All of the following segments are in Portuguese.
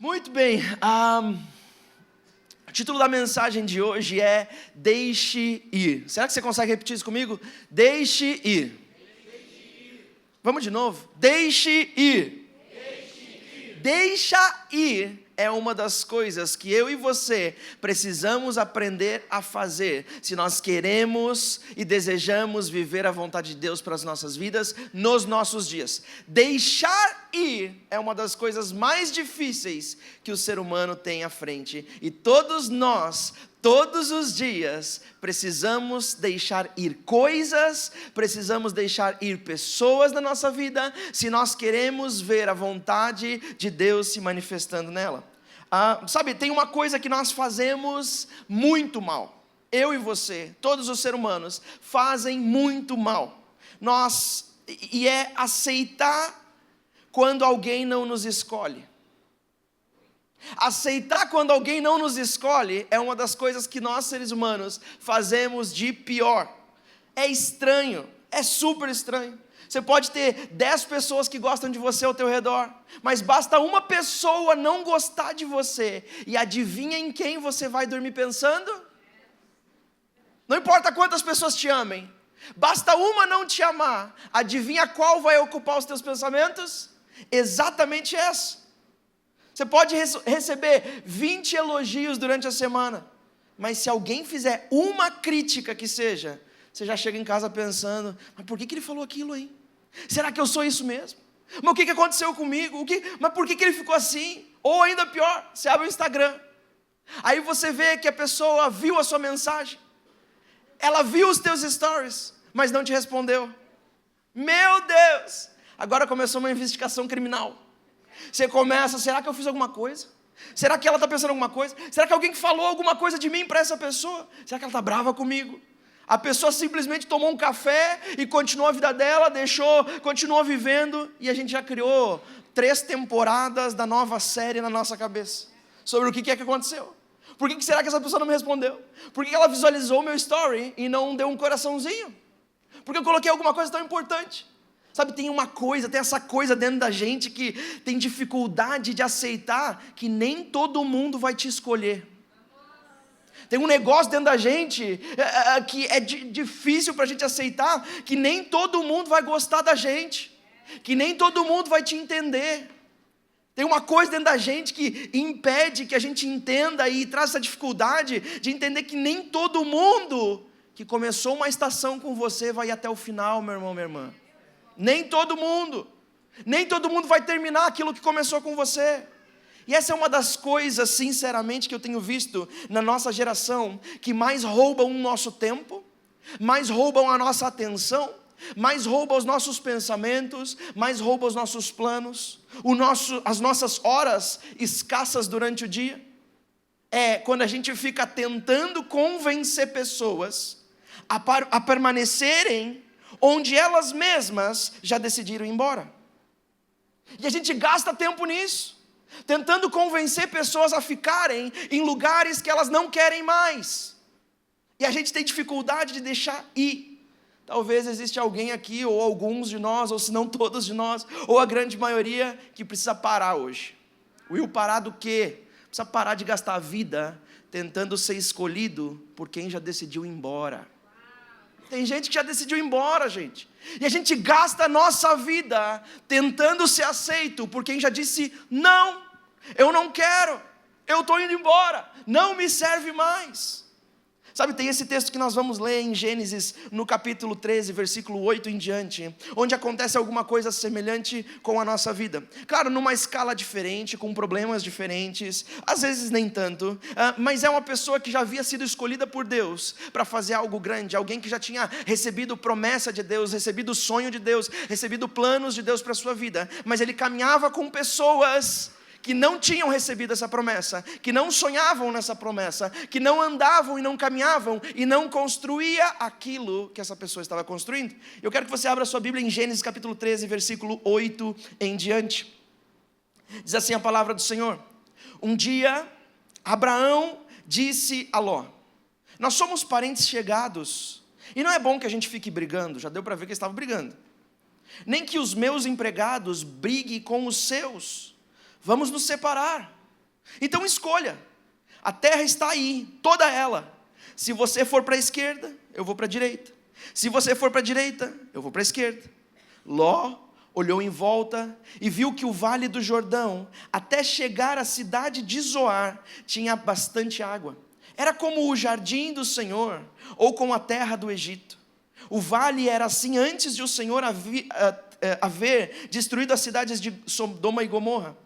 Muito bem, o título da mensagem de hoje é Deixe Ir. Será que você consegue repetir isso comigo? Deixe ir. Vamos de novo? Deixe ir. Deixa ir é uma das coisas que eu e você precisamos aprender a fazer se nós queremos e desejamos viver a vontade de Deus para as nossas vidas nos nossos dias. Deixar ir é uma das coisas mais difíceis que o ser humano tem à frente, e todos nós, todos os dias, precisamos deixar ir coisas, precisamos deixar ir pessoas na nossa vida, se nós queremos ver a vontade de Deus se manifestando nela. Sabe, tem uma coisa que nós fazemos muito mal. Eu e você, todos os seres humanos, fazem muito mal. E é aceitar quando alguém não nos escolhe. Aceitar quando alguém não nos escolhe é uma das coisas que nós, seres humanos, fazemos de pior. É estranho, é super estranho. Você pode ter 10 pessoas que gostam de você ao teu redor, mas basta uma pessoa não gostar de você, e adivinha em quem você vai dormir pensando? Não importa quantas pessoas te amem, basta uma não te amar, adivinha qual vai ocupar os teus pensamentos? Exatamente essa. Você pode receber 20 elogios durante a semana, mas se alguém fizer uma crítica que seja, você já chega em casa pensando, mas por que ele falou aquilo, hein? Será que eu sou isso mesmo? Mas o que aconteceu comigo? Mas por que ele ficou assim? Ou ainda pior, você abre o Instagram, aí você vê que a pessoa viu a sua mensagem, ela viu os teus stories, mas não te respondeu. Meu Deus! Agora começou uma investigação criminal. Você começa, será que eu fiz alguma coisa? Será que ela está pensando alguma coisa? Será que alguém falou alguma coisa de mim para essa pessoa? Será que ela está brava comigo? A pessoa simplesmente tomou um café e continuou a vida dela, continuou vivendo, e a gente já criou 3 temporadas da nova série na nossa cabeça, sobre o que é que aconteceu. Por que será que essa pessoa não me respondeu? Por que ela visualizou o meu story e não deu um coraçãozinho? Porque eu coloquei alguma coisa tão importante. Sabe, tem essa coisa dentro da gente que tem dificuldade de aceitar que nem todo mundo vai te escolher. Tem um negócio dentro da gente que é difícil para a gente aceitar, que nem todo mundo vai gostar da gente, que nem todo mundo vai te entender. Tem uma coisa dentro da gente que impede que a gente entenda e traz essa dificuldade de entender que nem todo mundo que começou uma estação com você vai até o final, meu irmão, minha irmã. Nem todo mundo vai terminar aquilo que começou com você. E essa é uma das coisas, sinceramente, que eu tenho visto na nossa geração, que mais roubam o nosso tempo, mais roubam a nossa atenção, mais roubam os nossos pensamentos, mais roubam os nossos planos, as nossas horas escassas durante o dia. É quando a gente fica tentando convencer pessoas a permanecerem onde elas mesmas já decidiram ir embora. E a gente gasta tempo nisso, tentando convencer pessoas a ficarem em lugares que elas não querem mais. E a gente tem dificuldade de deixar ir. Talvez exista alguém aqui, ou alguns de nós, ou se não todos de nós, ou a grande maioria, que precisa parar hoje. Will, parar do quê? Precisa parar de gastar a vida tentando ser escolhido por quem já decidiu ir embora. Tem gente que já decidiu ir embora, gente. E a gente gasta a nossa vida tentando ser aceito por quem já disse, não, eu não quero, eu estou indo embora, não me serve mais. Sabe, tem esse texto que nós vamos ler em Gênesis, no capítulo 13, versículo 8 em diante, onde acontece alguma coisa semelhante com a nossa vida. Claro, numa escala diferente, com problemas diferentes, às vezes nem tanto, mas é uma pessoa que já havia sido escolhida por Deus para fazer algo grande, alguém que já tinha recebido promessa de Deus, recebido sonho de Deus, recebido planos de Deus para a sua vida, mas ele caminhava com pessoas que não tinham recebido essa promessa, que não sonhavam nessa promessa, que não andavam e não caminhavam e não construía aquilo que essa pessoa estava construindo. Eu quero que você abra a sua Bíblia em Gênesis capítulo 13, versículo 8 em diante. Diz assim a palavra do Senhor: um dia Abraão disse a Ló: nós somos parentes chegados, e não é bom que a gente fique brigando. Já deu para ver que eles estavam brigando. Nem que os meus empregados briguem com os seus. Vamos nos separar. Então escolha. A terra está aí, toda ela. Se você for para a esquerda, eu vou para a direita. Se você for para a direita, eu vou para a esquerda. Ló olhou em volta e viu que o vale do Jordão, até chegar à cidade de Zoar, tinha bastante água. Era como o jardim do Senhor, ou como a terra do Egito. O vale era assim antes de o Senhor haver destruído as cidades de Sodoma e Gomorra.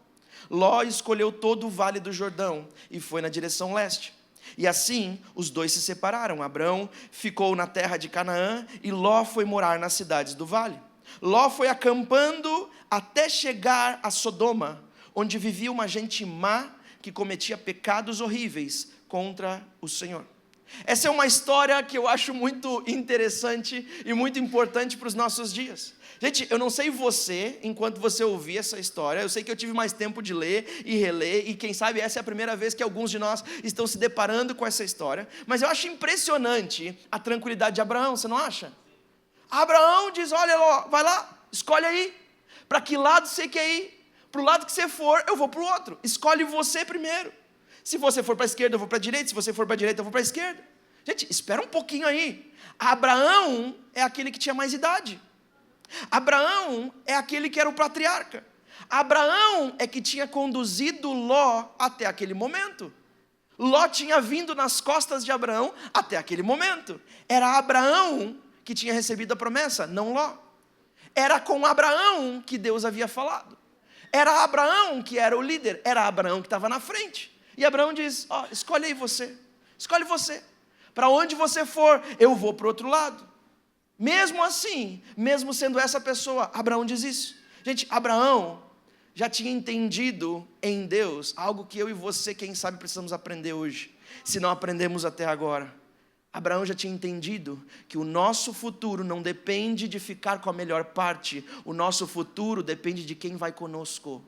Ló escolheu todo o vale do Jordão e foi na direção leste. E assim os dois se separaram. Abrão ficou na terra de Canaã e Ló foi morar nas cidades do vale. Ló foi acampando até chegar a Sodoma, onde vivia uma gente má que cometia pecados horríveis contra o Senhor. Essa é uma história que eu acho muito interessante e muito importante para os nossos dias. Gente, eu não sei você, enquanto você ouvir essa história, eu sei que eu tive mais tempo de ler e reler, e quem sabe essa é a primeira vez que alguns de nós estão se deparando com essa história, mas eu acho impressionante a tranquilidade de Abraão, você não acha? Abraão diz, olha, Ló, vai lá, escolhe aí, para que lado você quer ir, para o lado que você for, eu vou para o outro, escolhe você primeiro. Se você for para a esquerda, eu vou para a direita, se você for para a direita, eu vou para a esquerda. Gente, espera um pouquinho aí, Abraão é aquele que tinha mais idade. Abraão é aquele que era o patriarca. Abraão é que tinha conduzido Ló até aquele momento. Ló tinha vindo nas costas de Abraão até aquele momento. Era Abraão que tinha recebido a promessa, não Ló. Era com Abraão que Deus havia falado. Era Abraão que era o líder, era Abraão que estava na frente. E Abraão diz, escolhe aí você, escolhe você. Para onde você for, eu vou para o outro lado. Mesmo assim, mesmo sendo essa pessoa, Abraão diz isso. Gente, Abraão já tinha entendido em Deus algo que eu e você, quem sabe, precisamos aprender hoje, se não aprendemos até agora. Abraão já tinha entendido que o nosso futuro não depende de ficar com a melhor parte, o nosso futuro depende de quem vai conosco.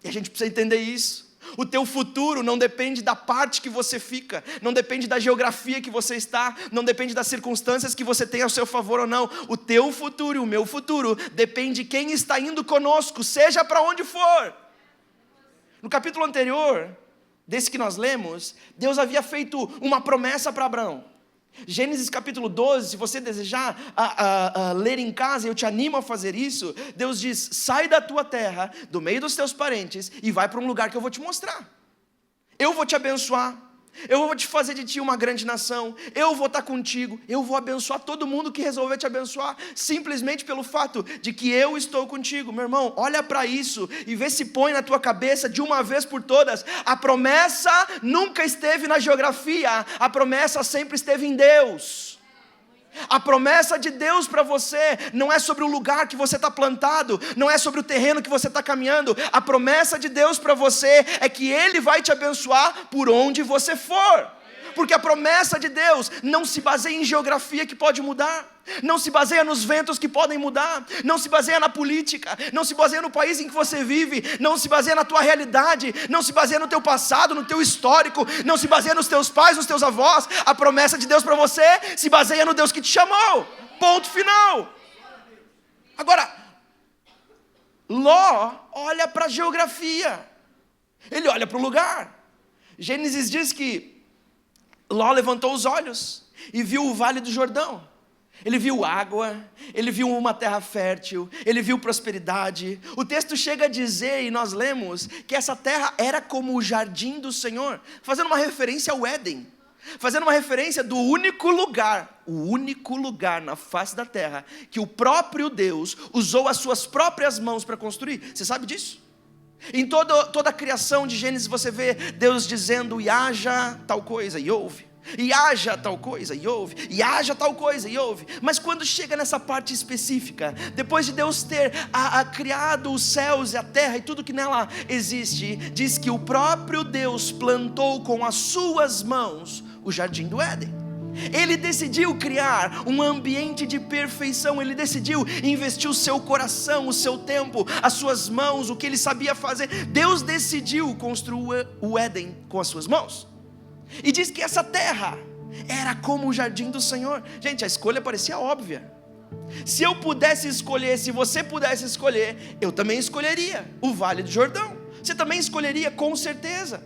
E a gente precisa entender isso. O teu futuro não depende da parte que você fica, não depende da geografia que você está, não depende das circunstâncias que você tem ao seu favor ou não. O teu futuro e o meu futuro depende de quem está indo conosco, seja para onde for. No capítulo anterior, desse que nós lemos, Deus havia feito uma promessa para Abraão. Gênesis capítulo 12, se você desejar ler em casa, eu te animo a fazer isso. Deus diz, sai da tua terra, do meio dos teus parentes, e vai para um lugar que eu vou te mostrar. Eu vou te abençoar, eu vou te fazer de ti uma grande nação, eu vou estar contigo, eu vou abençoar todo mundo que resolver te abençoar, simplesmente pelo fato de que eu estou contigo. Meu irmão, olha para isso e vê se põe na tua cabeça de uma vez por todas, a promessa nunca esteve na geografia, a promessa sempre esteve em Deus. A promessa de Deus para você não é sobre o lugar que você está plantado, não é sobre o terreno que você está caminhando. A promessa de Deus para você é que Ele vai te abençoar por onde você for. Porque a promessa de Deus não se baseia em geografia que pode mudar, não se baseia nos ventos que podem mudar, não se baseia na política, não se baseia no país em que você vive, não se baseia na tua realidade, não se baseia no teu passado, no teu histórico, não se baseia nos teus pais, nos teus avós. A promessa de Deus para você se baseia no Deus que te chamou. Ponto final. Agora, Ló olha para a geografia, ele olha para o lugar. Gênesis diz que Ló levantou os olhos e viu o vale do Jordão. Ele viu água, ele viu uma terra fértil, ele viu prosperidade. O texto chega a dizer, e nós lemos, que essa terra era como o jardim do Senhor, fazendo uma referência ao Éden, fazendo uma referência do único lugar na face da terra, que o próprio Deus usou as suas próprias mãos para construir. Você sabe disso? Em toda a criação de Gênesis você vê Deus dizendo, e haja tal coisa, e houve. E haja tal coisa, e houve. E haja tal coisa, e houve. Mas quando chega nessa parte específica, depois de Deus ter criado os céus e a terra e tudo que nela existe, diz que o próprio Deus plantou com as suas mãos o jardim do Éden. Ele decidiu criar um ambiente de perfeição. Ele decidiu investir o seu coração, o seu tempo, as suas mãos, o que ele sabia fazer. Deus decidiu construir o Éden com as suas mãos. E diz que essa terra era como o jardim do Senhor. Gente, a escolha parecia óbvia. Se eu pudesse escolher, se você pudesse escolher, eu também escolheria o Vale do Jordão. Você também escolheria, com certeza.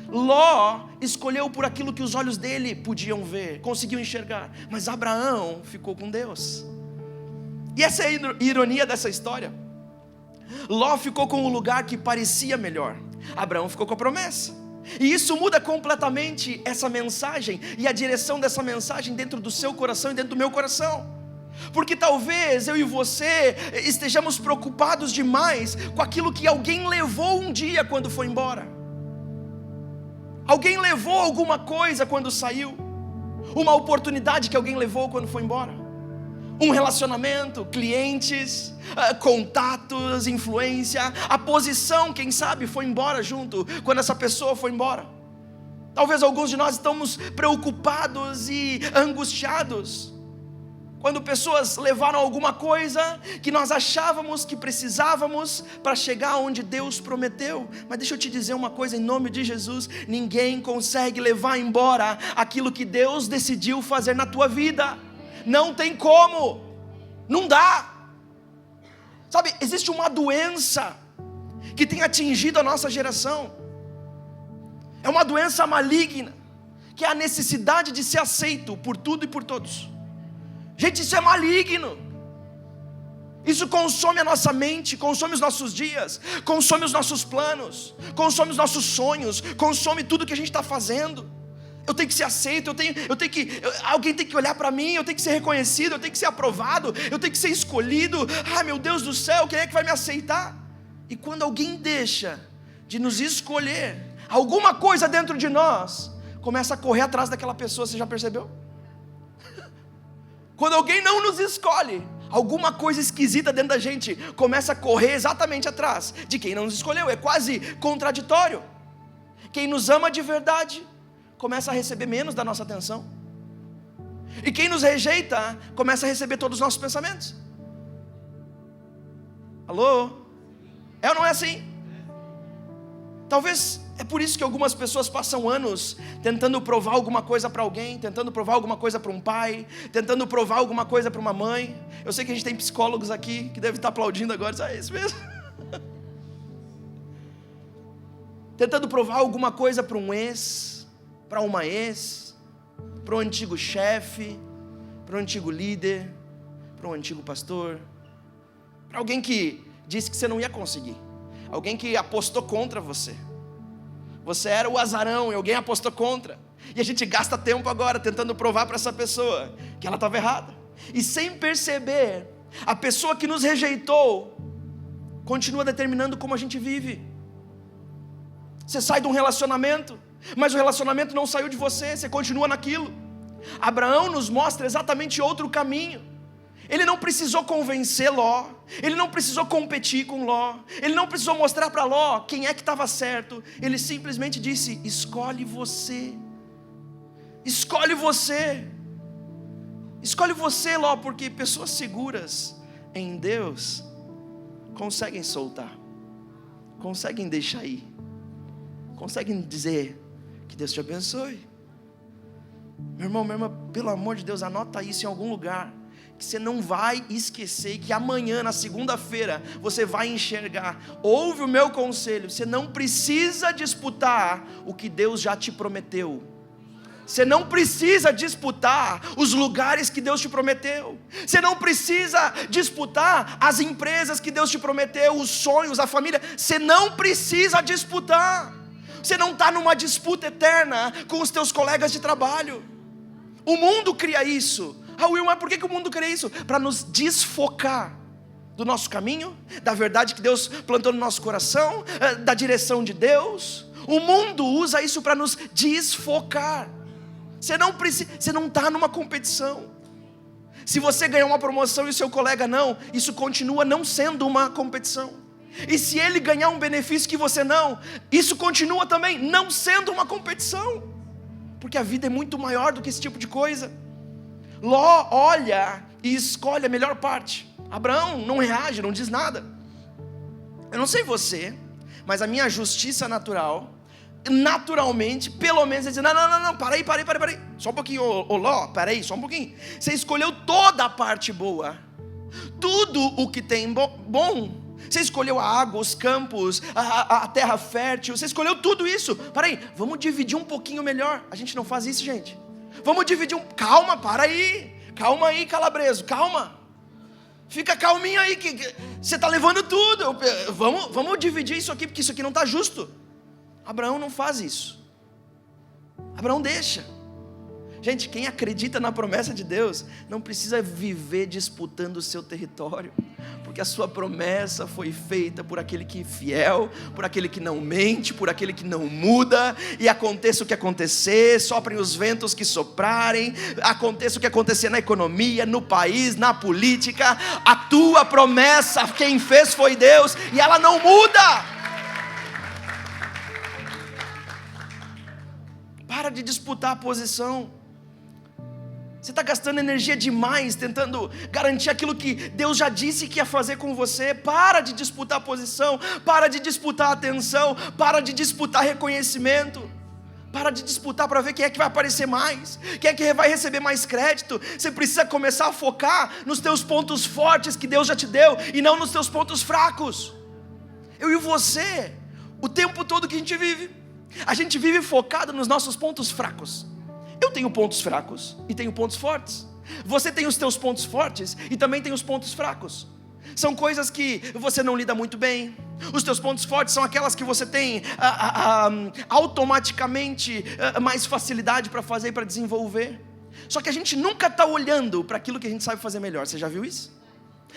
Ló escolheu por aquilo que os olhos dele podiam ver, conseguiam enxergar. Mas Abraão ficou com Deus. E essa é a ironia dessa história. Ló ficou com o lugar que parecia melhor. Abraão ficou com a promessa. E isso muda completamente essa mensagem e a direção dessa mensagem dentro do seu coração e dentro do meu coração. Porque talvez eu e você estejamos preocupados demais com aquilo que alguém levou um dia quando foi embora. Alguém levou alguma coisa quando saiu. Uma oportunidade que alguém levou quando foi embora. Um relacionamento, clientes, contatos, influência, a posição, quem sabe, foi embora junto quando essa pessoa foi embora. Talvez alguns de nós estamos preocupados e angustiados quando pessoas levaram alguma coisa que nós achávamos que precisávamos para chegar onde Deus prometeu. Mas deixa eu te dizer uma coisa, em nome de Jesus: ninguém consegue levar embora aquilo que Deus decidiu fazer na tua vida. Não tem como, não dá. Sabe, existe uma doença que tem atingido a nossa geração. É uma doença maligna, que é a necessidade de ser aceito por tudo e por todos. Gente, isso é maligno. Isso consome a nossa mente, consome os nossos dias, consome os nossos planos, consome os nossos sonhos, consome tudo que a gente está fazendo. Eu tenho que ser aceito, alguém tem que olhar para mim, eu tenho que ser reconhecido, eu tenho que ser aprovado, eu tenho que ser escolhido. Ah, meu Deus do céu, quem é que vai me aceitar? E quando alguém deixa de nos escolher, alguma coisa dentro de nós começa a correr atrás daquela pessoa. Você já percebeu? Quando alguém não nos escolhe, alguma coisa esquisita dentro da gente começa a correr exatamente atrás de quem não nos escolheu. É quase contraditório. Quem nos ama de verdade começa a receber menos da nossa atenção. E quem nos rejeita começa a receber todos os nossos pensamentos. Alô? É ou não é assim? Talvez é por isso que algumas pessoas passam anos tentando provar alguma coisa para alguém, tentando provar alguma coisa para um pai, tentando provar alguma coisa para uma mãe. Eu sei que a gente tem psicólogos aqui que devem estar aplaudindo agora. É isso mesmo? Tentando provar alguma coisa para um ex, para uma ex, para um antigo chefe, para um antigo líder, para um antigo pastor, para alguém que disse que você não ia conseguir, alguém que apostou contra você. Você era o azarão e alguém apostou contra. E a gente gasta tempo agora tentando provar para essa pessoa que ela estava errada. E sem perceber, a pessoa que nos rejeitou continua determinando como a gente vive. Você sai de um relacionamento, mas o relacionamento não saiu de você, você continua naquilo. Abraão nos mostra exatamente outro caminho. Ele não precisou convencer Ló, ele não precisou competir com Ló, ele não precisou mostrar para Ló quem é que estava certo. Ele simplesmente disse: escolhe você, escolhe você, escolhe você, Ló, porque pessoas seguras em Deus conseguem soltar, conseguem deixar ir, conseguem dizer: que Deus te abençoe. Meu irmão, minha irmã, pelo amor de Deus, anota isso em algum lugar, que você não vai esquecer, que amanhã, na segunda-feira, você vai enxergar. Ouve o meu conselho: você não precisa disputar o que Deus já te prometeu. Você não precisa disputar os lugares que Deus te prometeu. Você não precisa disputar as empresas que Deus te prometeu, os sonhos, a família. Você não precisa disputar. Você não está numa disputa eterna com os teus colegas de trabalho. O mundo cria isso. Ah, Will, mas por que o mundo cria isso? Para nos desfocar do nosso caminho, da verdade que Deus plantou no nosso coração, da direção de Deus. O mundo usa isso para nos desfocar. Você não está numa competição. Se você ganhar uma promoção e o seu colega não, isso continua não sendo uma competição. E se ele ganhar um benefício que você não, isso continua também não sendo uma competição. Porque a vida é muito maior do que esse tipo de coisa. Ló olha e escolhe a melhor parte. Abraão não reage, não diz nada. Eu não sei você, mas a minha justiça natural, naturalmente, pelo menos, diz: não, para aí, só um pouquinho, Ló, para aí, só um pouquinho. Você escolheu toda a parte boa, tudo o que tem bom, Você escolheu a água, os campos, a terra fértil, você escolheu tudo isso. Para aí, vamos dividir um pouquinho melhor. A gente não faz isso, gente. Vamos dividir calma, para aí. Calma aí, calabreso, calma. Fica calminho aí, que você está levando tudo. Vamos dividir isso aqui, porque isso aqui não está justo. Abraão não faz isso. Abraão deixa. Gente, quem acredita na promessa de Deus não precisa viver disputando o seu território, porque a sua promessa foi feita por aquele que é fiel, por aquele que não mente, por aquele que não muda. E aconteça o que acontecer, soprem os ventos que soprarem, aconteça o que acontecer na economia, no país, na política, a tua promessa, quem fez foi Deus, e ela não muda. Para de disputar a posição. Você está gastando energia demais tentando garantir aquilo que Deus já disse que ia fazer com você. Para de disputar a posição, para de disputar a atenção, para de disputar reconhecimento, para de disputar para ver quem é que vai aparecer mais, quem é que vai receber mais crédito. Você precisa começar a focar nos teus pontos fortes que Deus já te deu e não nos teus pontos fracos. Eu e você, o tempo todo que a gente vive focado nos nossos pontos fracos. Eu tenho pontos fracos e tenho pontos fortes. Você tem os teus pontos fortes e também tem os pontos fracos. São coisas que você não lida muito bem. Os teus pontos fortes são aquelas que você tem automaticamente mais facilidade para fazer e para desenvolver. Só que a gente nunca está olhando para aquilo que a gente sabe fazer melhor. Você já viu isso?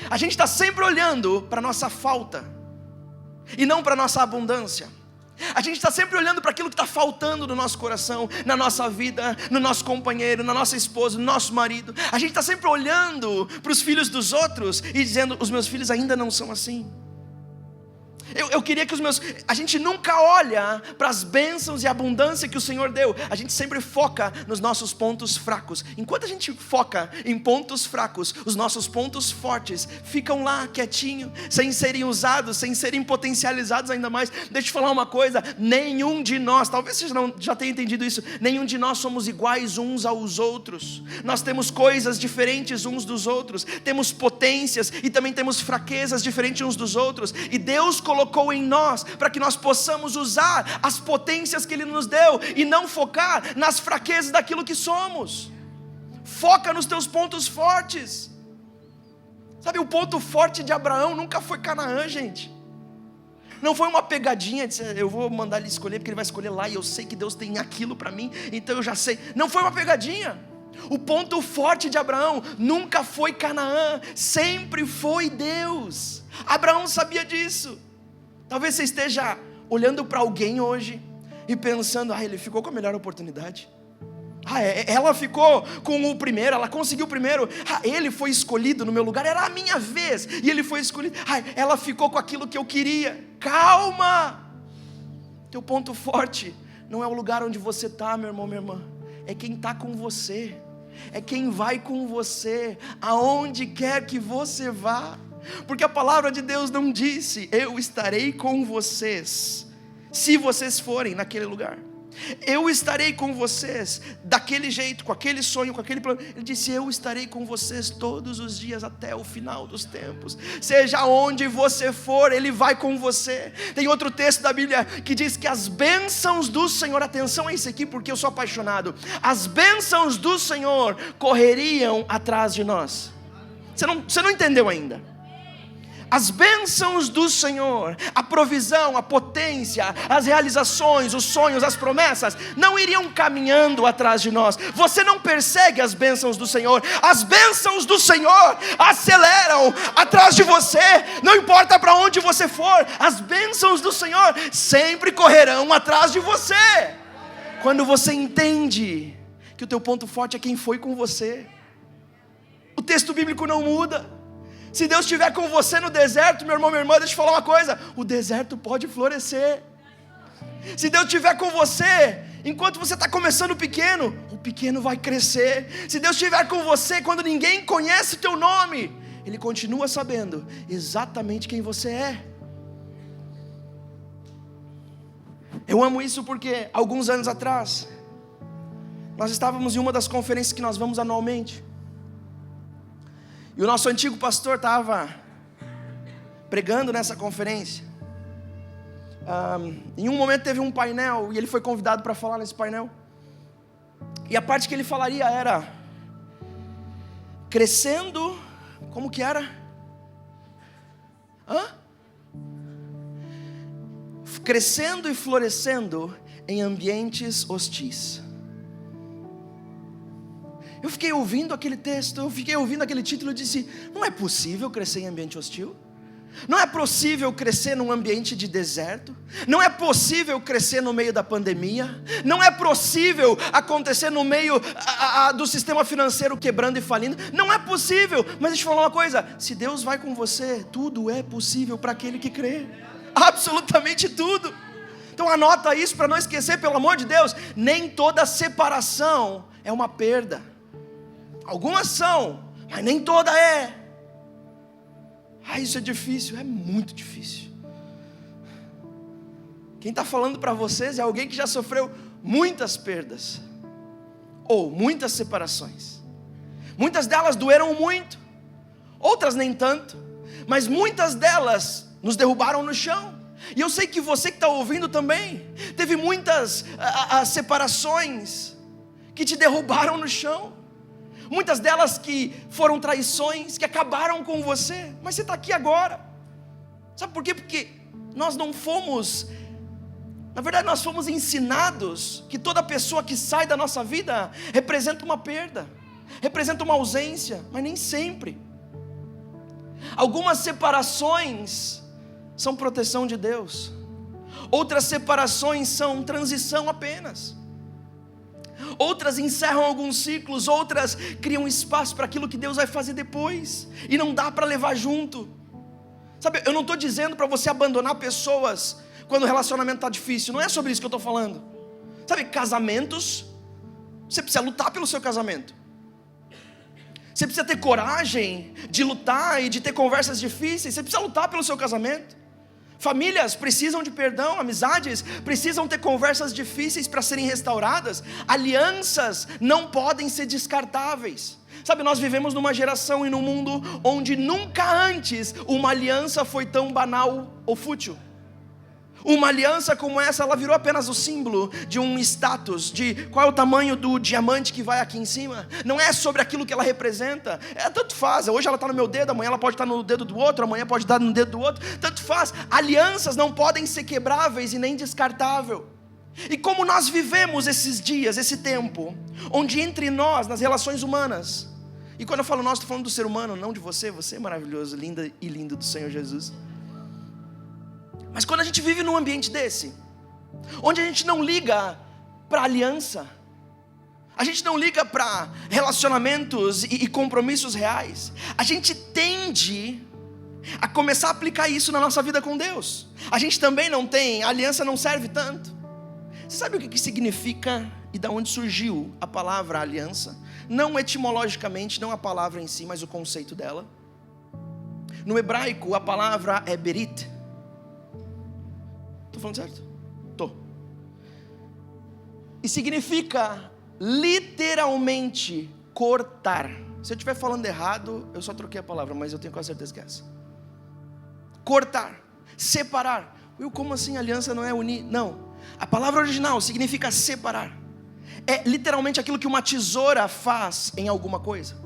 A gente está sempre olhando para a nossa falta e não para a nossa abundância. A gente está sempre olhando para aquilo que está faltando no nosso coração, na nossa vida, no nosso companheiro, na nossa esposa, no nosso marido. A gente está sempre olhando para os filhos dos outros e dizendo: os meus filhos ainda não são assim. Eu queria que a gente nunca olha para as bênçãos e a abundância que o Senhor deu. A gente sempre foca nos nossos pontos fracos. Enquanto a gente foca em pontos fracos, os nossos pontos fortes ficam lá quietinho, sem serem usados, sem serem potencializados ainda mais. Deixa eu te falar uma coisa: nenhum de nós, talvez você já tenha entendido isso, nenhum de nós somos iguais uns aos outros. Nós temos coisas diferentes uns dos outros, temos potências e também temos fraquezas diferentes uns dos outros. E Deus colocou em nós para que nós possamos usar as potências que Ele nos deu e não focar nas fraquezas daquilo que somos. Foca nos teus pontos fortes. Sabe, o ponto forte de Abraão nunca foi Canaã, gente. Não foi uma pegadinha, eu vou mandar ele escolher porque ele vai escolher lá e eu sei que Deus tem aquilo para mim, então eu já sei. Não foi uma pegadinha. O ponto forte de Abraão nunca foi Canaã, sempre foi Deus. Abraão sabia disso. Talvez você esteja olhando para alguém hoje e pensando: ele ficou com a melhor oportunidade. Ela ficou com o primeiro, ela conseguiu o primeiro. Ele foi escolhido no meu lugar, era a minha vez e ele foi escolhido. Ela ficou com aquilo que eu queria. Calma! Teu ponto forte não é o lugar onde você está, meu irmão, minha irmã. É quem está com você. É quem vai com você, aonde quer que você vá. Porque a palavra de Deus não disse: eu estarei com vocês, se vocês forem naquele lugar. Eu estarei com vocês daquele jeito, com aquele sonho, com aquele plano. Ele disse: eu estarei com vocês todos os dias até o final dos tempos. Seja onde você for, Ele vai com você. Tem outro texto da Bíblia que diz que as bênçãos do Senhor, atenção a isso aqui porque eu sou apaixonado, as bênçãos do Senhor correriam atrás de nós. Você não entendeu ainda? As bênçãos do Senhor, a provisão, a potência, as realizações, os sonhos, as promessas, não iriam caminhando atrás de nós. Você não persegue as bênçãos do Senhor. As bênçãos do Senhor aceleram atrás de você. Não importa para onde você for, as bênçãos do Senhor sempre correrão atrás de você. Quando você entende que o teu ponto forte é quem foi com você, o texto bíblico não muda. Se Deus estiver com você no deserto, meu irmão, minha irmã, deixa eu falar uma coisa: o deserto pode florescer. Se Deus estiver com você, enquanto você está começando pequeno, o pequeno vai crescer. Se Deus estiver com você, quando ninguém conhece o teu nome, Ele continua sabendo exatamente quem você é. Eu amo isso porque, alguns anos atrás, nós estávamos em uma das conferências que nós vamos anualmente. E o nosso antigo pastor estava pregando nessa conferência. Em um momento teve um painel e ele foi convidado para falar nesse painel. E a parte que ele falaria era: crescendo, como que era? Crescendo e florescendo em ambientes hostis. Eu fiquei ouvindo aquele texto, eu fiquei ouvindo aquele título e disse: não é possível crescer em ambiente hostil? Não é possível crescer num ambiente de deserto? Não é possível crescer no meio da pandemia? Não é possível acontecer no meio do sistema financeiro quebrando e falindo? Não é possível. Mas deixa eu falar uma coisa: se Deus vai com você, tudo é possível para aquele que crê. Absolutamente tudo. Então anota isso para não esquecer, pelo amor de Deus. Nem toda separação é uma perda. Algumas são, mas nem toda é. Isso é difícil, é muito difícil. Quem está falando para vocês é alguém que já sofreu muitas perdas, ou muitas separações. Muitas delas doeram muito, outras nem tanto, mas muitas delas nos derrubaram no chão. E eu sei que você que está ouvindo também teve muitas separações que te derrubaram no chão. Muitas delas que foram traições, que acabaram com você. Mas você está aqui agora. Sabe por quê? Porque nós não fomos... Na verdade nós fomos ensinados que toda pessoa que sai da nossa vida representa uma perda, representa uma ausência. Mas nem sempre. Algumas separações são proteção de Deus. Outras separações são transição apenas. Outras encerram alguns ciclos, outras criam espaço para aquilo que Deus vai fazer depois, e não dá para levar junto. Sabe, eu não estou dizendo para você abandonar pessoas quando o relacionamento está difícil, não é sobre isso que eu estou falando. Sabe, casamentos, você precisa lutar pelo seu casamento. Você precisa ter coragem de lutar e de ter conversas difíceis, você precisa lutar pelo seu casamento. Famílias precisam de perdão, amizades precisam ter conversas difíceis para serem restauradas. Alianças não podem ser descartáveis. Sabe, nós vivemos numa geração e num mundo onde nunca antes uma aliança foi tão banal ou fútil. Uma aliança como essa, ela virou apenas o símbolo de um status, de qual é o tamanho do diamante que vai aqui em cima. Não é sobre aquilo que ela representa. Tanto faz, hoje ela está no meu dedo, amanhã ela pode estar no dedo do outro, amanhã pode estar no dedo do outro. Tanto faz, alianças não podem ser quebráveis e nem descartáveis. E como nós vivemos esses dias, esse tempo, onde entre nós, nas relações humanas, e quando eu falo nós, estou falando do ser humano, não de você, você é maravilhoso, linda e lindo do Senhor Jesus. Mas quando a gente vive num ambiente desse, onde a gente não liga para aliança, a gente não liga para relacionamentos e compromissos reais, a gente tende a começar a aplicar isso na nossa vida com Deus. A gente também não tem, a aliança não serve tanto. Você sabe o que significa e de onde surgiu a palavra aliança? Não etimologicamente, não a palavra em si, mas o conceito dela. No hebraico a palavra é berit. Estou falando certo? Estou. E significa literalmente cortar. Se eu estiver falando errado, eu só troquei a palavra, mas eu tenho quase certeza que é essa. Cortar, separar. Como assim aliança não é unir? Não. A palavra original significa separar. É literalmente aquilo que uma tesoura faz em alguma coisa.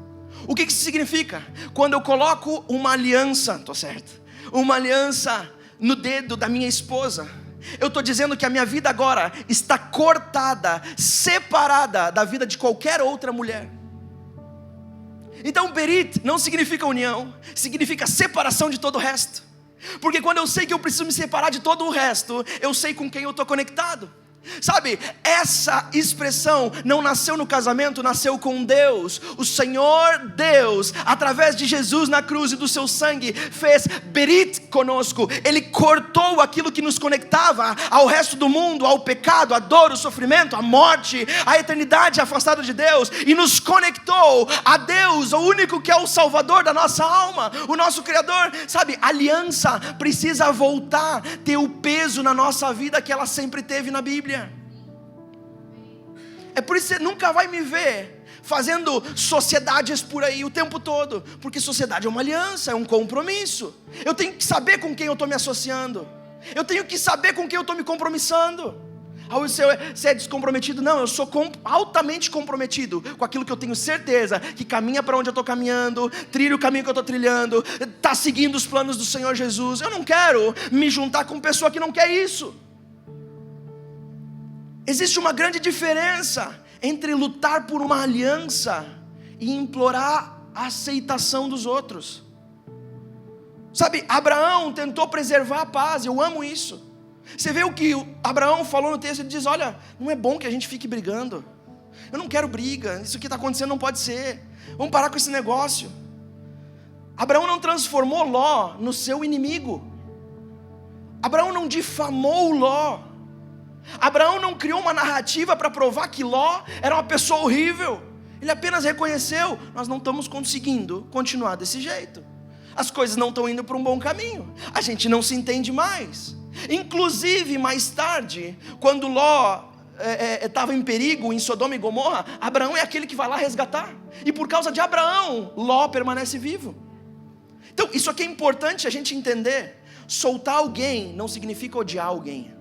O que isso significa? Quando eu coloco uma aliança, estou certo, uma aliança no dedo da minha esposa, eu estou dizendo que a minha vida agora está cortada, separada da vida de qualquer outra mulher. Então berit não significa união, significa separação de todo o resto. Porque quando eu sei que eu preciso me separar de todo o resto, eu sei com quem eu estou conectado. Sabe, essa expressão não nasceu no casamento, nasceu com Deus. O Senhor Deus, através de Jesus na cruz e do seu sangue, fez berit conosco. Ele cortou aquilo que nos conectava ao resto do mundo, ao pecado, à dor, o sofrimento, a morte, a eternidade afastado de Deus, e nos conectou a Deus, o único que é o Salvador da nossa alma, o nosso Criador. Sabe, aliança precisa voltar, ter o peso na nossa vida que ela sempre teve na Bíblia. É por isso que você nunca vai me ver fazendo sociedades por aí o tempo todo, porque sociedade é uma aliança, é um compromisso. Eu tenho que saber com quem eu estou me associando, eu tenho que saber com quem eu estou me compromissando. Você é descomprometido? Não, eu sou altamente comprometido com aquilo que eu tenho certeza que caminha para onde eu estou caminhando, trilha o caminho que eu estou trilhando, está seguindo os planos do Senhor Jesus. Eu não quero me juntar com pessoa que não quer isso. Existe uma grande diferença entre lutar por uma aliança e implorar a aceitação dos outros. Sabe, Abraão tentou preservar a paz, eu amo isso. Você vê o que Abraão falou no texto, ele diz: olha, não é bom que a gente fique brigando, eu não quero briga, isso que está acontecendo não pode ser, vamos parar com esse negócio. Abraão não transformou Ló no seu inimigo, Abraão não difamou Ló, Abraão não criou uma narrativa para provar que Ló era uma pessoa horrível. Ele apenas reconheceu: nós não estamos conseguindo continuar desse jeito, as coisas não estão indo para um bom caminho, a gente não se entende mais. Inclusive mais tarde, quando Ló estava em perigo em Sodoma e Gomorra, Abraão é aquele que vai lá resgatar, e por causa de Abraão, Ló permanece vivo. Então isso aqui é importante a gente entender. Soltar alguém não significa odiar alguém.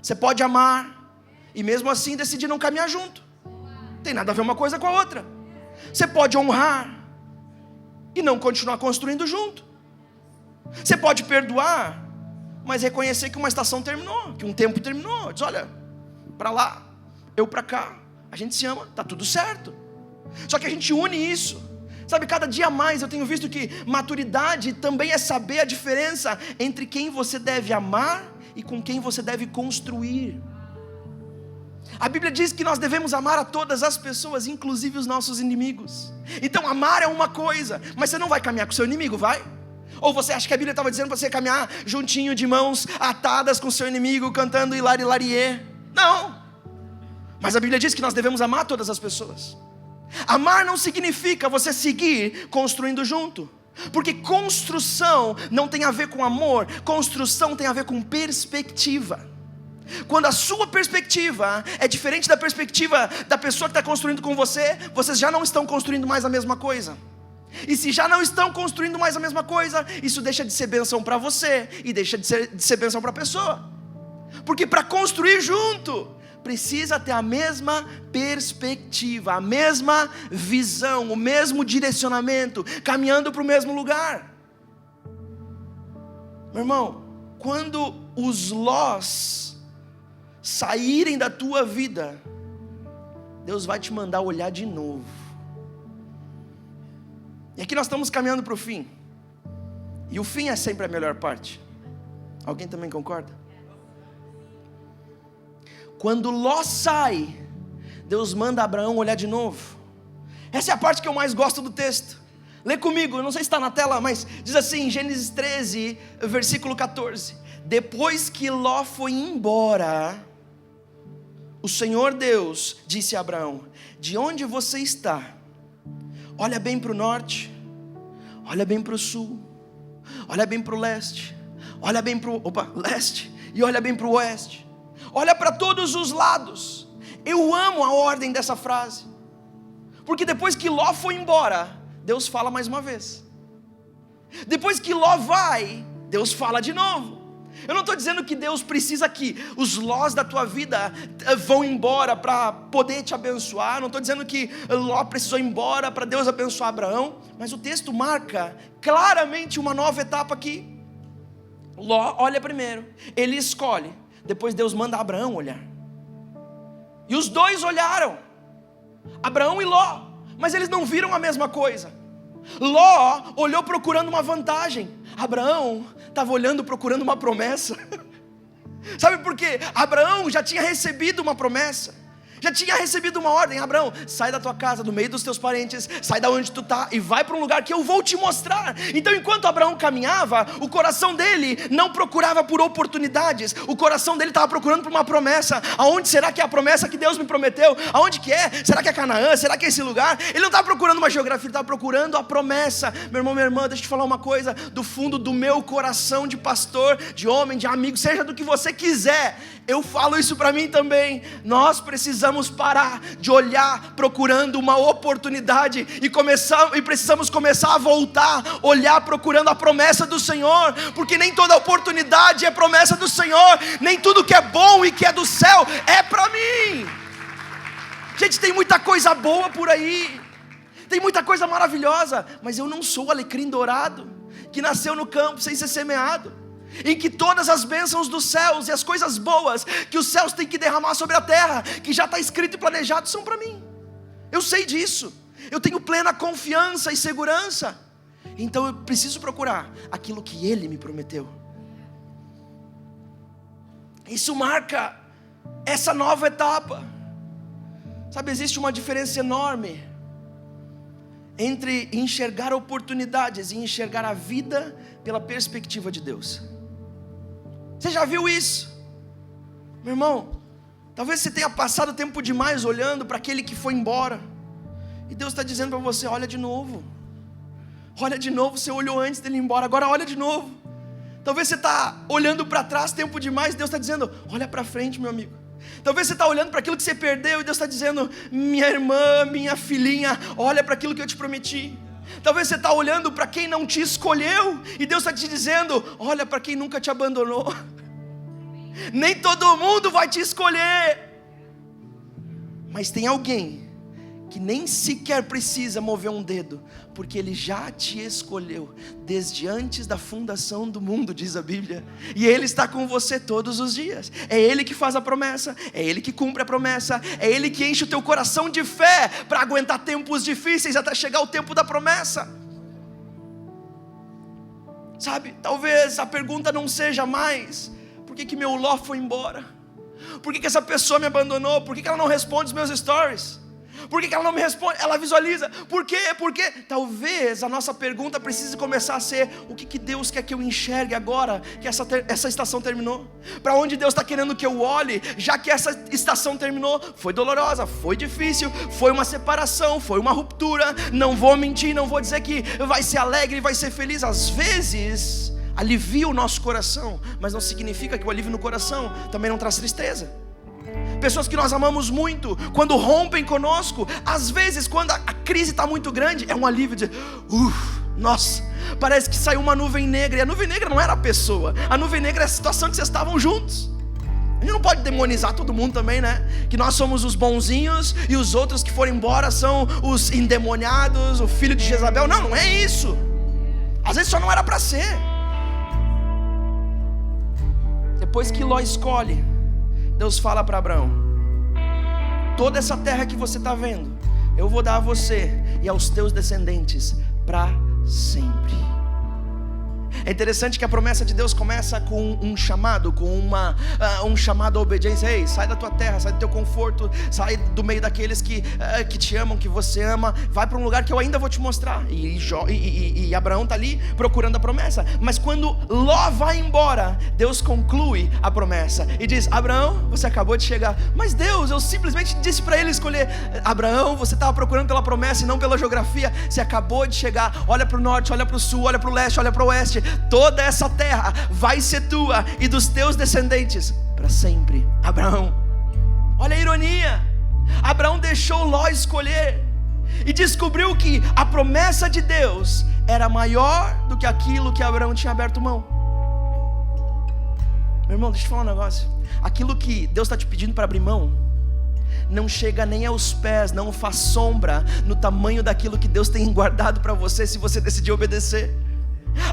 Você pode amar e mesmo assim decidir não caminhar junto, tem nada a ver uma coisa com a outra. Você pode honrar e não continuar construindo junto. Você pode perdoar, mas reconhecer que uma estação terminou, que um tempo terminou. Diz: olha, para lá, eu para cá, a gente se ama, está tudo certo. Só que a gente une isso. Sabe, cada dia mais eu tenho visto que maturidade também é saber a diferença entre quem você deve amar e com quem você deve construir. A Bíblia diz que nós devemos amar a todas as pessoas, inclusive os nossos inimigos. Então amar é uma coisa, mas você não vai caminhar com o seu inimigo, vai? Ou você acha que a Bíblia estava dizendo para você caminhar juntinho de mãos atadas com o seu inimigo, cantando Hilari Lariê? Não. Mas a Bíblia diz que nós devemos amar todas as pessoas. Amar não significa você seguir construindo junto, porque construção não tem a ver com amor, construção tem a ver com perspectiva. Quando a sua perspectiva é diferente da perspectiva da pessoa que está construindo com você, vocês já não estão construindo mais a mesma coisa. E se já não estão construindo mais a mesma coisa, isso deixa de ser bênção para você e deixa de ser bênção para a pessoa. Porque para construir junto, precisa ter a mesma perspectiva, a mesma visão, o mesmo direcionamento, caminhando para o mesmo lugar. Meu irmão, quando os Lós saírem da tua vida, Deus vai te mandar olhar de novo. E aqui nós estamos caminhando para o fim. E o fim é sempre a melhor parte. Alguém também concorda? Quando Ló sai, Deus manda Abraão olhar de novo. Essa é a parte que eu mais gosto do texto. Lê comigo, eu não sei se está na tela, mas diz assim, Gênesis 13, versículo 14. Depois que Ló foi embora, o Senhor Deus disse a Abraão: de onde você está? Olha bem para o norte, olha bem para o sul, olha bem para o leste, olha bem para o leste e olha bem para o oeste. Olha para todos os lados. Eu amo a ordem dessa frase, porque depois que Ló foi embora, Deus fala mais uma vez. Depois que Ló vai, Deus fala de novo. Eu não estou dizendo que Deus precisa que os Lós da tua vida vão embora para poder te abençoar. Não estou dizendo que Ló precisou ir embora para Deus abençoar Abraão. Mas o texto marca claramente uma nova etapa aqui. Ló olha primeiro, ele escolhe. Depois Deus manda Abraão olhar. E os dois olharam, Abraão e Ló, mas eles não viram a mesma coisa. Ló olhou procurando uma vantagem, Abraão estava olhando procurando uma promessa. Sabe por quê? Abraão já tinha recebido uma promessa. Já tinha recebido uma ordem: Abraão, sai da tua casa, do meio dos teus parentes, sai da onde tu está e vai para um lugar que eu vou te mostrar. Então enquanto Abraão caminhava, o coração dele não procurava por oportunidades, o coração dele estava procurando por uma promessa. Aonde será que é a promessa que Deus me prometeu? Aonde que é? Será que é Canaã? Será que é esse lugar? Ele não estava procurando uma geografia, ele estava procurando a promessa. Meu irmão, minha irmã, deixa eu te falar uma coisa, do fundo do meu coração de pastor, de homem, de amigo, seja do que você quiser, eu falo isso para mim também. Nós precisamos parar de olhar procurando uma oportunidade e precisamos começar a voltar, olhar procurando a promessa do Senhor, porque nem toda oportunidade é promessa do Senhor, nem tudo que é bom e que é do céu é para mim. Gente, tem muita coisa boa por aí, tem muita coisa maravilhosa, mas eu não sou o alecrim dourado que nasceu no campo sem ser semeado, em que todas as bênçãos dos céus e as coisas boas que os céus têm que derramar sobre a terra, que já está escrito e planejado, são para mim. Eu sei disso, eu tenho plena confiança e segurança. Então eu preciso procurar aquilo que Ele me prometeu. Isso marca essa nova etapa. Sabe, existe uma diferença enorme entre enxergar oportunidades e enxergar a vida pela perspectiva de Deus. Você já viu isso? Meu irmão, talvez você tenha passado tempo demais olhando para aquele que foi embora, e Deus está dizendo para você: olha de novo. Olha de novo, você olhou antes dele ir embora, agora olha de novo. Talvez você está olhando para trás tempo demais, Deus está dizendo: olha para frente, meu amigo. Talvez você está olhando para aquilo que você perdeu, e Deus está dizendo: minha irmã, minha filhinha, olha para aquilo que eu te prometi. Talvez você está olhando para quem não te escolheu, e Deus está te dizendo: olha para quem nunca te abandonou. Nem todo mundo vai te escolher, mas tem alguém que nem sequer precisa mover um dedo, porque Ele já te escolheu desde antes da fundação do mundo, diz a Bíblia. E Ele está com você todos os dias. É Ele que faz a promessa, é Ele que cumpre a promessa, é Ele que enche o teu coração de fé para aguentar tempos difíceis até chegar o tempo da promessa. Sabe, talvez a pergunta não seja mais: por que meu Ló foi embora? Por que essa pessoa me abandonou? Por que ela não responde os meus stories? Por que ela não me responde? Ela visualiza. Por quê? Porque talvez a nossa pergunta precise começar a ser: o que Deus quer que eu enxergue agora que essa estação terminou? Para onde Deus está querendo que eu olhe, já que essa estação terminou? Foi dolorosa, foi difícil, foi uma separação, foi uma ruptura. Não vou mentir, não vou dizer que vai ser alegre, vai ser feliz. Às vezes alivia o nosso coração, mas não significa que o alívio no coração também não traz tristeza. Pessoas que nós amamos muito, quando rompem conosco, às vezes quando a crise está muito grande, é um alívio de nossa, parece que saiu uma nuvem negra. E a nuvem negra não era a pessoa, a nuvem negra é a situação que vocês estavam juntos. A gente não pode demonizar todo mundo também, né? Que nós somos os bonzinhos e os outros que foram embora são os endemoniados, o filho de Jezabel. Não é isso. Às vezes só não era para ser. Depois que Ló escolhe, Deus fala para Abraão: toda essa terra que você está vendo, eu vou dar a você e aos teus descendentes para sempre. É interessante que a promessa de Deus começa com um chamado, um chamado à obediência. Ei, sai da tua terra, sai do teu conforto, sai do meio daqueles que te amam, que você ama, vai para um lugar que eu ainda vou te mostrar. E Abraão está ali procurando a promessa. Mas quando Ló vai embora, Deus conclui a promessa e diz: Abraão, você acabou de chegar. Mas Deus, eu simplesmente disse para ele escolher. Abraão, você estava procurando pela promessa e não pela geografia. Você acabou de chegar. Olha para o norte, olha para o sul, olha para o leste, olha para o oeste. Toda essa terra vai ser tua e dos teus descendentes para sempre. Abraão, olha a ironia. Abraão deixou Ló escolher e descobriu que a promessa de Deus era maior do que aquilo que Abraão tinha aberto mão. Meu irmão, deixa eu te falar um negócio. Aquilo que Deus está te pedindo para abrir mão não chega nem aos pés, não faz sombra no tamanho daquilo que Deus tem guardado para você, se você decidir obedecer.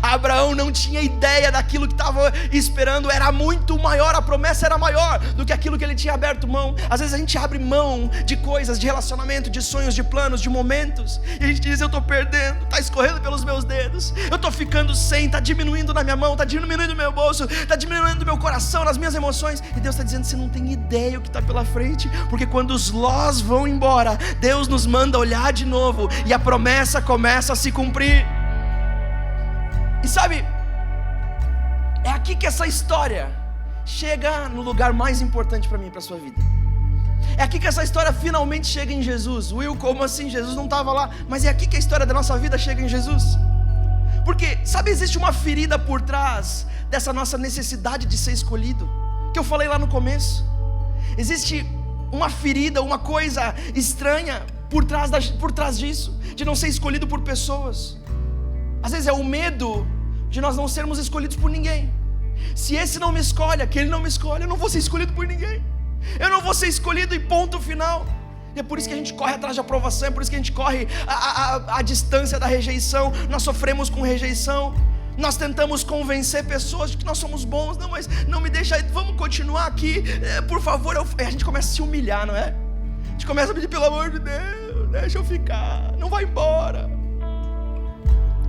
Abraão não tinha ideia daquilo que estava esperando, era muito maior, a promessa era maior do que aquilo que ele tinha aberto mão. Às vezes a gente abre mão de coisas, de relacionamento, de sonhos, de planos, de momentos, e a gente diz: eu estou perdendo, está escorrendo pelos meus dedos, eu estou ficando sem, está diminuindo na minha mão, está diminuindo no meu bolso, está diminuindo no meu coração, nas minhas emoções. E Deus está dizendo: você não tem ideia o que está pela frente, porque quando os lós vão embora, Deus nos manda olhar de novo, e a promessa começa a se cumprir. E sabe, é aqui que essa história chega no lugar mais importante para mim e para a sua vida. É aqui que essa história finalmente chega em Jesus. Will, como assim? Jesus não estava lá. Mas é aqui que a história da nossa vida chega em Jesus. Porque, sabe, existe uma ferida por trás dessa nossa necessidade de ser escolhido, que eu falei lá no começo. Existe uma ferida, uma coisa estranha por trás disso, de não ser escolhido por pessoas. Às vezes é o medo de nós não sermos escolhidos por ninguém. Se esse não me escolhe, aquele não me escolhe, eu não vou ser escolhido por ninguém. Eu não vou ser escolhido e ponto final. E é por isso que a gente corre atrás de aprovação, é por isso que a gente corre a distância da rejeição. Nós sofremos com rejeição. Nós tentamos convencer pessoas de que nós somos bons. Não, mas não me deixa, vamos continuar aqui, por favor. A gente começa a se humilhar, não é? A gente começa a pedir: pelo amor de Deus, deixa eu ficar, não vai embora.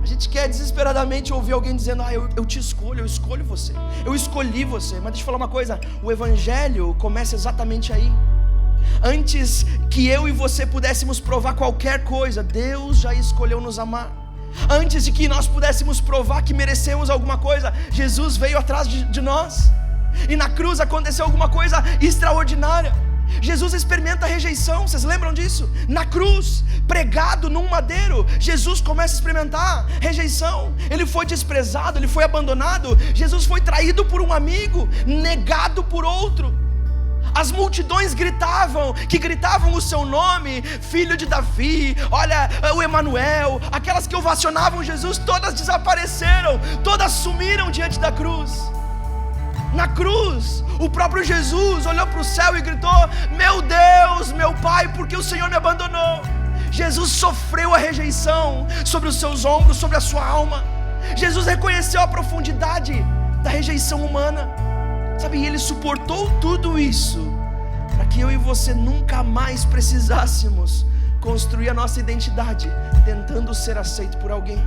A gente quer desesperadamente ouvir alguém dizendo: eu te escolho, eu escolho você, eu escolhi você. Mas deixa eu falar uma coisa, o Evangelho começa exatamente aí. Antes que eu e você pudéssemos provar qualquer coisa, Deus já escolheu nos amar. Antes de que nós pudéssemos provar que merecemos alguma coisa, Jesus veio atrás de nós. E na cruz aconteceu alguma coisa extraordinária. Jesus experimenta a rejeição, vocês lembram disso? Na cruz, pregado num madeiro, Jesus começa a experimentar rejeição. Ele foi desprezado, ele foi abandonado. Jesus foi traído por um amigo, negado por outro. As multidões gritavam o seu nome: filho de Davi, olha o Emanuel. Aquelas que ovacionavam Jesus, todas desapareceram, todas sumiram diante da cruz. Na cruz, o próprio Jesus olhou para o céu e gritou: meu Deus, meu Pai, por que o Senhor me abandonou? Jesus sofreu a rejeição sobre os seus ombros, sobre a sua alma. Jesus reconheceu a profundidade da rejeição humana. Sabe, e Ele suportou tudo isso para que eu e você nunca mais precisássemos construir a nossa identidade tentando ser aceito por alguém.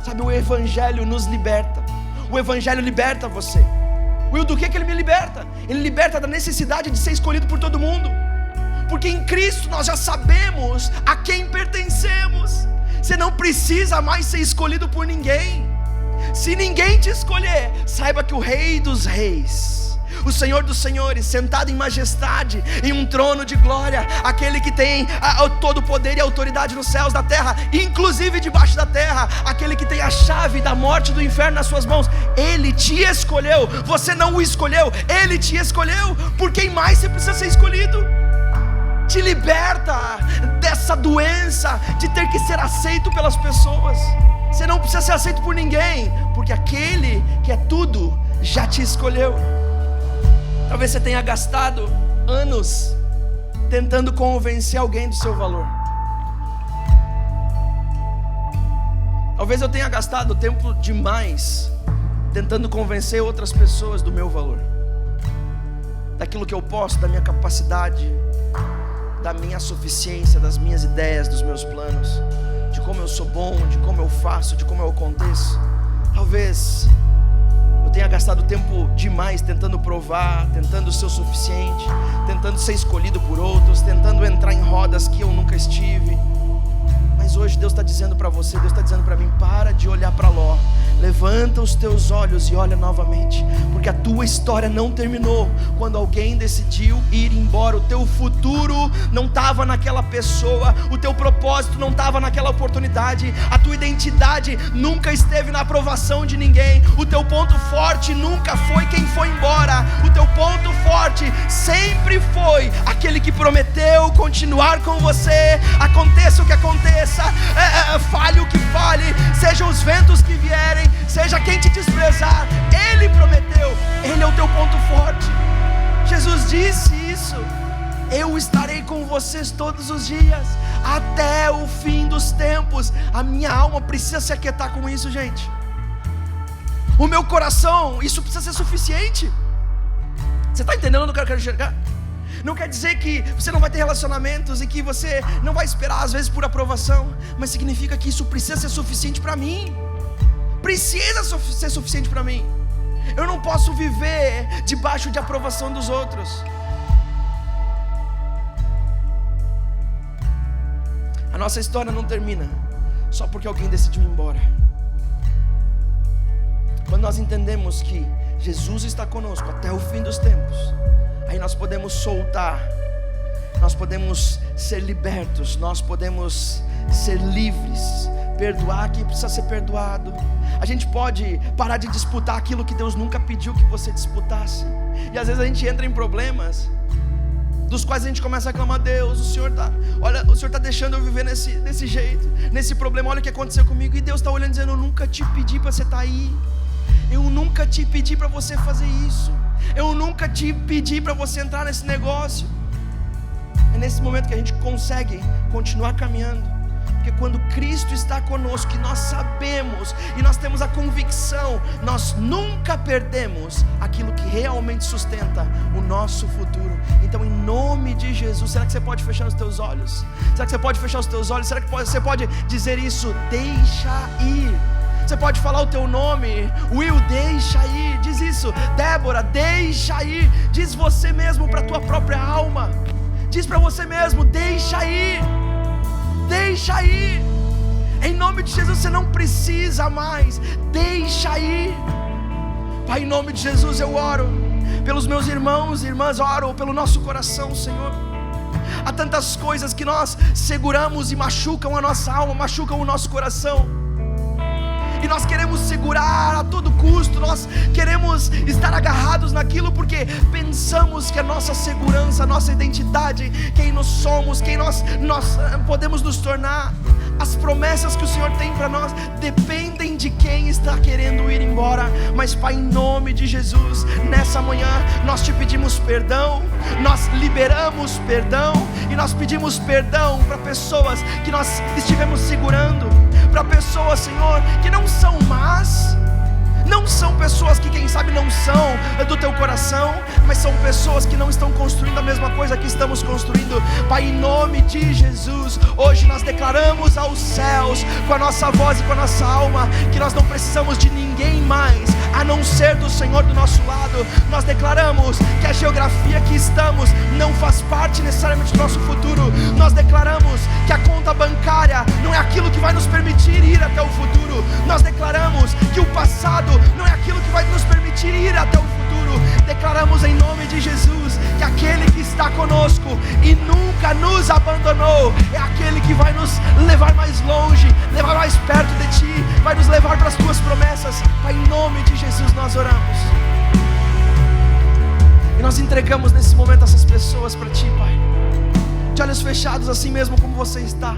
Sabe, o Evangelho nos liberta. O Evangelho liberta você. Will, do que Ele me liberta? Ele liberta da necessidade de ser escolhido por todo mundo. Porque em Cristo nós já sabemos a quem pertencemos. Você não precisa mais ser escolhido por ninguém. Se ninguém te escolher, saiba que o Rei dos Reis, o Senhor dos Senhores, sentado em majestade, em um trono de glória, aquele que tem todo o poder e autoridade nos céus, na terra, inclusive debaixo da terra, aquele que tem a chave da morte e do inferno nas suas mãos, Ele te escolheu. Você não o escolheu, Ele te escolheu. Por quem mais você precisa ser escolhido? Te liberta dessa doença de ter que ser aceito pelas pessoas. Você não precisa ser aceito por ninguém, porque aquele que é tudo já te escolheu. Talvez você tenha gastado anos tentando convencer alguém do seu valor. Talvez eu tenha gastado tempo demais tentando convencer outras pessoas do meu valor, daquilo que eu posso, da minha capacidade, da minha suficiência, das minhas ideias, dos meus planos, de como eu sou bom, de como eu faço, de como eu aconteço. Talvez eu tenha gastado tempo demais tentando provar, tentando ser o suficiente, tentando ser escolhido por outros, tentando entrar em rodas que eu nunca estive. Mas hoje Deus está dizendo para você, Deus está dizendo para mim: para de olhar para Ló, levanta os teus olhos e olha novamente, porque a tua história não terminou quando alguém decidiu ir embora. O teu futuro não estava naquela pessoa, o teu propósito não estava naquela oportunidade, a tua identidade nunca esteve na aprovação de ninguém. O teu ponto forte nunca foi quem foi embora. O teu ponto forte sempre foi aquele que prometeu continuar com você. Aconteça o que aconteça, falhe o que falhe, sejam os ventos que vierem, seja quem te desprezar, Ele prometeu, Ele é o teu ponto forte. Jesus disse isso: eu estarei com vocês todos os dias, até o fim dos tempos. A minha alma precisa se aquietar com isso, gente. O meu coração, isso precisa ser suficiente. Você está entendendo onde eu quero chegar? Não quer dizer que você não vai ter relacionamentos e que você não vai esperar às vezes por aprovação, mas significa que isso precisa ser suficiente para mim. Precisa ser suficiente para mim. Eu não posso viver debaixo de aprovação dos outros. A nossa história não termina só porque alguém decidiu ir embora. Quando nós entendemos que Jesus está conosco até o fim dos tempos, aí nós podemos soltar, nós podemos ser libertos, nós podemos ser livres, perdoar quem precisa ser perdoado. A gente pode parar de disputar aquilo que Deus nunca pediu que você disputasse. E às vezes a gente entra em problemas dos quais a gente começa a reclamar: Deus, o Senhor está deixando eu viver desse jeito, nesse problema, olha o que aconteceu comigo. E Deus está olhando dizendo: eu nunca te pedi para você estar aí, eu nunca te pedi para você fazer isso, eu nunca te pedi para você entrar nesse negócio. É nesse momento que a gente consegue continuar caminhando. Porque quando Cristo está conosco, que nós sabemos e nós temos a convicção, nós nunca perdemos aquilo que realmente sustenta o nosso futuro. Então, em nome de Jesus, será que você pode fechar os teus olhos? Será que você pode fechar os teus olhos? Será que você pode dizer isso? Deixa ir. Você pode falar o teu nome: Will, deixa ir. Diz isso: Débora, deixa ir. Diz você mesmo para a tua própria alma. Diz para você mesmo: deixa ir. Deixa ir. Em nome de Jesus, você não precisa mais. Deixa ir. Pai, em nome de Jesus eu oro pelos meus irmãos e irmãs, oro pelo nosso coração, Senhor. Há tantas coisas que nós seguramos e machucam a nossa alma, machucam o nosso coração, e nós queremos segurar a todo custo, nós queremos estar agarrados naquilo porque pensamos que a nossa segurança, a nossa identidade, quem nós somos, quem nós podemos nos tornar, as promessas que o Senhor tem para nós dependem de quem está querendo ir embora. Mas Pai, em nome de Jesus, nessa manhã nós te pedimos perdão, nós liberamos perdão e nós pedimos perdão para pessoas que nós estivemos segurando, para pessoas, Senhor, que não são más, não são pessoas que quem sabe não são do teu coração, mas são pessoas que não estão construindo a mesma coisa que estamos construindo. Pai, em nome de Jesus, hoje nós declaramos aos céus, com a nossa voz e com a nossa alma, que nós não precisamos de ninguém mais a não ser do Senhor do nosso lado. Nós declaramos que a geografia que estamos não faz parte necessariamente do nosso futuro. Nós declaramos que a conta bancária não é aquilo que vai nos permitir ir até o futuro. Nós declaramos que o passado não é aquilo que vai nos permitir ir até o futuro. Declaramos em nome de Jesus que aquele que está conosco e nunca nos abandonou é aquele que vai nos levar mais longe, levar mais perto de Ti, vai nos levar para as Tuas promessas. Pai, em nome de Jesus nós oramos e nós entregamos nesse momento essas pessoas para Ti, Pai, de olhos fechados, assim mesmo como você está.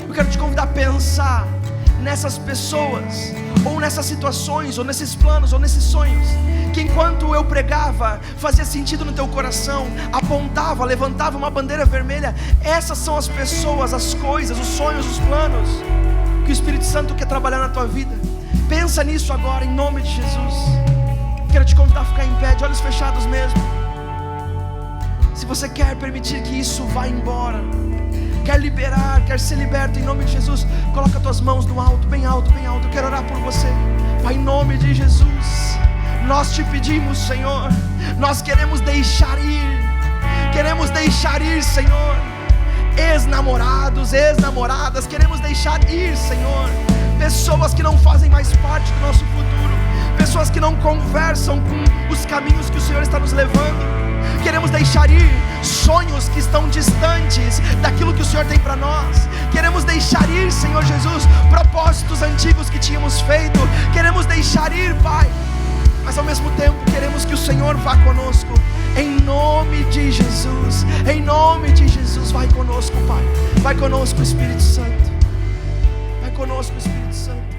Eu quero te convidar a pensar nessas pessoas, ou nessas situações, ou nesses planos, ou nesses sonhos, que enquanto eu pregava, fazia sentido no teu coração, apontava, levantava uma bandeira vermelha. Essas são as pessoas, as coisas, os sonhos, os planos que o Espírito Santo quer trabalhar na tua vida. Pensa nisso agora, em nome de Jesus. Quero te convidar a ficar em pé, de olhos fechados mesmo. Se você quer permitir que isso vá embora, quer liberar, quer ser liberto, em nome de Jesus, coloca tuas mãos no alto, bem alto, bem alto. Eu quero orar por você. Pai, em nome de Jesus, nós te pedimos, Senhor, nós queremos deixar ir, Senhor, ex-namorados, ex-namoradas, queremos deixar ir, Senhor, pessoas que não fazem mais parte do nosso futuro, pessoas que não conversam com os caminhos que o Senhor está nos levando. Queremos deixar ir sonhos que estão distantes daquilo que o Senhor tem para nós. Queremos deixar ir, Senhor Jesus, propósitos antigos que tínhamos feito. Queremos deixar ir, Pai, mas ao mesmo tempo queremos que o Senhor vá conosco. Em nome de Jesus, em nome de Jesus, vai conosco, Pai. Vai conosco, Espírito Santo. Vai conosco, Espírito Santo.